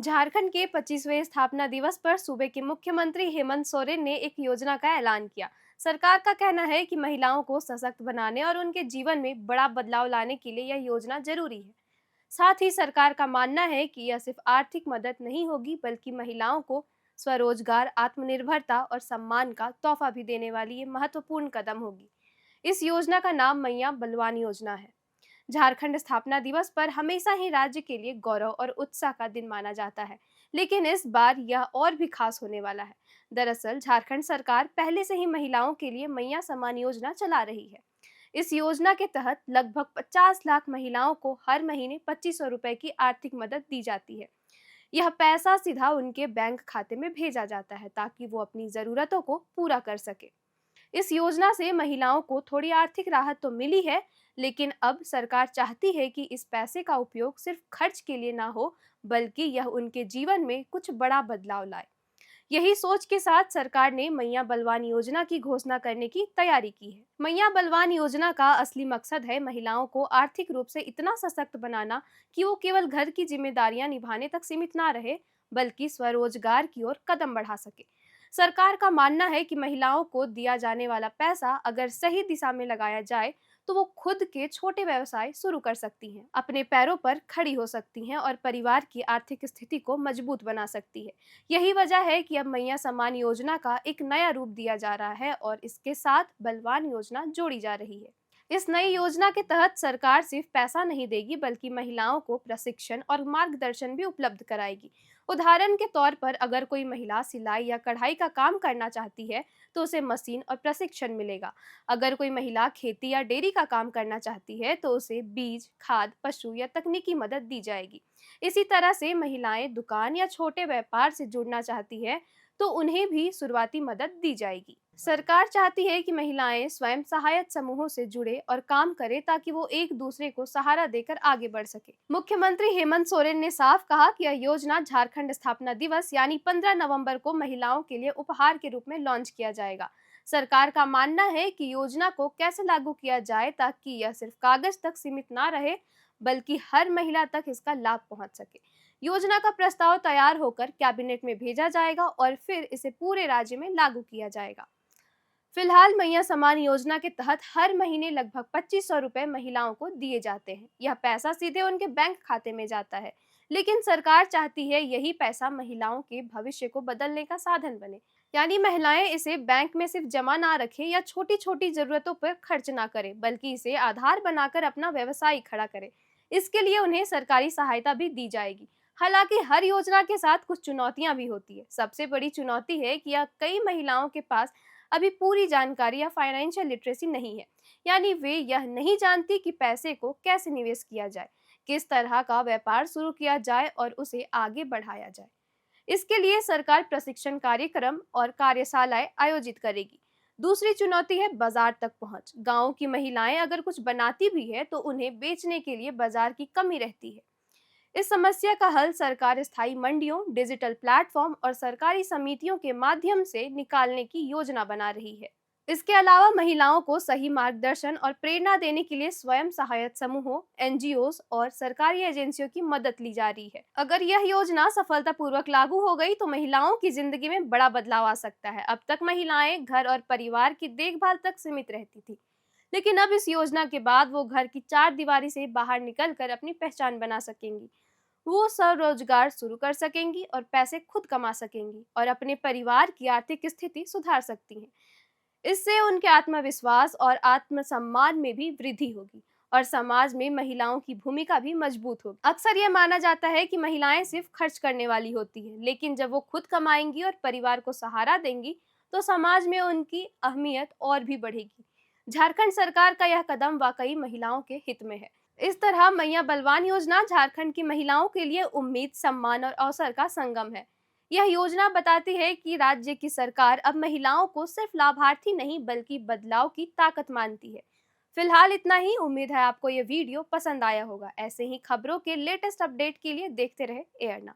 झारखंड के 25वें स्थापना दिवस पर सूबे के मुख्यमंत्री हेमंत सोरेन ने एक योजना का ऐलान किया। सरकार का कहना है कि महिलाओं को सशक्त बनाने और उनके जीवन में बड़ा बदलाव लाने के लिए यह योजना जरूरी है। साथ ही सरकार का मानना है कि यह सिर्फ आर्थिक मदद नहीं होगी, बल्कि महिलाओं को स्वरोजगार, आत्मनिर्भरता और सम्मान का तोहफा भी देने वाली ये महत्वपूर्ण कदम होगी। इस योजना का नाम मैया बलवान योजना है। झारखंड स्थापना दिवस पर हमेशा ही राज्य के लिए गौरव और उत्साह का दिन माना जाता है, लेकिन इस बार यह और भी खास होने वाला है। दरअसल झारखंड सरकार पहले से ही महिलाओं के लिए मैया सम्मान योजना चला रही है। इस योजना के तहत लगभग 50 लाख महिलाओं को हर महीने 2500 रुपए की आर्थिक मदद दी जाती है। यह पैसा सीधा उनके बैंक खाते में भेजा जाता है ताकि वो अपनी जरूरतों को पूरा कर सके। इस योजना से महिलाओं को थोड़ी आर्थिक राहत तो मिली है, लेकिन अब सरकार चाहती है कि इस पैसे का उपयोग सिर्फ खर्च के लिए ना हो, बल्कि यह उनके जीवन में कुछ बड़ा बदलाव लाए। यही सोच के साथ सरकार ने मैया बलवान योजना की घोषणा करने की तैयारी की है। मैया बलवान योजना का असली मकसद है महिलाओं को आर्थिक रूप से इतना सशक्त बनाना कि वो केवल घर की जिम्मेदारियां निभाने तक सीमित ना रहे, बल्कि स्वरोजगार की ओर कदम बढ़ा सके। सरकार का मानना है कि महिलाओं को दिया जाने वाला पैसा अगर सही दिशा में लगाया जाए तो वो खुद के छोटे व्यवसाय शुरू कर सकती हैं, अपने पैरों पर खड़ी हो सकती हैं और परिवार की आर्थिक स्थिति को मजबूत बना सकती है। यही वजह है कि अब मैया सम्मान योजना का एक नया रूप दिया जा रहा है और इसके साथ बलवान योजना जोड़ी जा रही है। इस नई योजना के तहत सरकार सिर्फ पैसा नहीं देगी, बल्कि महिलाओं को प्रशिक्षण और मार्गदर्शन भी उपलब्ध कराएगी। उदाहरण के तौर पर अगर कोई महिला सिलाई या कढ़ाई का काम करना चाहती है तो उसे मशीन और प्रशिक्षण मिलेगा। अगर कोई महिला खेती या डेयरी का काम करना चाहती है तो उसे बीज, खाद, पशु या तकनीकी मदद दी जाएगी। इसी तरह से महिलाएं दुकान या छोटे व्यापार से जुड़ना चाहती है तो उन्हें भी शुरुआती मदद दी जाएगी। सरकार चाहती है कि महिलाएं स्वयं सहायता समूहों से जुड़े और काम करें ताकि वो एक दूसरे को सहारा देकर आगे बढ़ सके। मुख्यमंत्री हेमंत सोरेन ने साफ कहा कि यह योजना झारखंड स्थापना दिवस यानी 15 नवंबर को महिलाओं के लिए उपहार के रूप में लॉन्च किया जाएगा। सरकार का मानना है कि योजना को कैसे लागू किया जाए ताकि यह सिर्फ कागज तक सीमित ना रहे, बल्कि हर महिला तक इसका लाभ पहुंच सके। योजना का प्रस्ताव तैयार होकर कैबिनेट में भेजा जाएगा और फिर इसे पूरे राज्य में लागू किया जाएगा। फिलहाल मैया सम्मान योजना के तहत हर महीने लगभग 2500 रुपए महिलाओं को दिए जाते हैं। यह पैसा सीधे उनके बैंक खाते में जाता है, लेकिन सरकार चाहती है यही पैसा महिलाओं के भविष्य को बदलने का साधन बने। यानी महिलाएं इसे बैंक में सिर्फ जमा ना रखें या छोटी छोटी जरूरतों पर खर्च ना करें, बल्कि इसे आधार बनाकर अपना व्यवसाय खड़ा करें। इसके लिए उन्हें सरकारी सहायता भी दी जाएगी। हालांकि हर योजना के साथ कुछ चुनौतियां भी होती है। सबसे बड़ी चुनौती है कि यह कई महिलाओं के पास अभी पूरी जानकारी या फाइनेंशियल लिटरेसी नहीं है। यानी वे यह नहीं जानती कि पैसे को कैसे निवेश किया जाए, किस तरह का व्यापार शुरू किया जाए और उसे आगे बढ़ाया जाए। इसके लिए सरकार प्रशिक्षण कार्यक्रम और कार्यशालाएं आयोजित करेगी। दूसरी चुनौती है बाजार तक पहुंच। गांव की महिलाएं अगर कुछ बनाती भी है तो उन्हें बेचने के लिए बाजार की कमी रहती है। इस समस्या का हल सरकार स्थायी मंडियों, डिजिटल प्लेटफॉर्म और सरकारी समितियों के माध्यम से निकालने की योजना बना रही है। इसके अलावा महिलाओं को सही मार्गदर्शन और प्रेरणा देने के लिए स्वयं सहायता समूहों, एनजीओ और सरकारी एजेंसियों की मदद ली जा रही है। अगर यह योजना सफलतापूर्वक लागू हो गई तो महिलाओं की जिंदगी में बड़ा बदलाव आ सकता है। अब तक महिलाएं घर और परिवार की देखभाल तक सीमित रहती थी, लेकिन अब इस योजना के बाद वो घर की चार दीवारी से बाहर निकलकर अपनी पहचान बना सकेंगी। वो स्वरोजगार शुरू कर सकेंगी और पैसे खुद कमा सकेंगी और अपने परिवार की आर्थिक स्थिति सुधार सकती हैं। इससे उनके आत्मविश्वास और आत्मसम्मान में भी वृद्धि होगी और समाज में महिलाओं की भूमिका भी मजबूत होगी। अक्सर यह माना जाता है कि महिलाएं सिर्फ खर्च करने वाली होती हैं, लेकिन जब वो खुद कमाएंगी और परिवार को सहारा देंगी तो समाज में उनकी अहमियत और भी बढ़ेगी। झारखंड सरकार का यह कदम वाकई महिलाओं के हित में है। इस तरह मैया बलवान योजना झारखंड की महिलाओं के लिए उम्मीद, सम्मान और अवसर का संगम है। यह योजना बताती है कि राज्य की सरकार अब महिलाओं को सिर्फ लाभार्थी नहीं बल्कि बदलाव की ताकत मानती है। फिलहाल इतना ही। उम्मीद है आपको यह वीडियो पसंद आया होगा। ऐसे ही खबरों के लेटेस्ट अपडेट के लिए देखते रहे एयरना।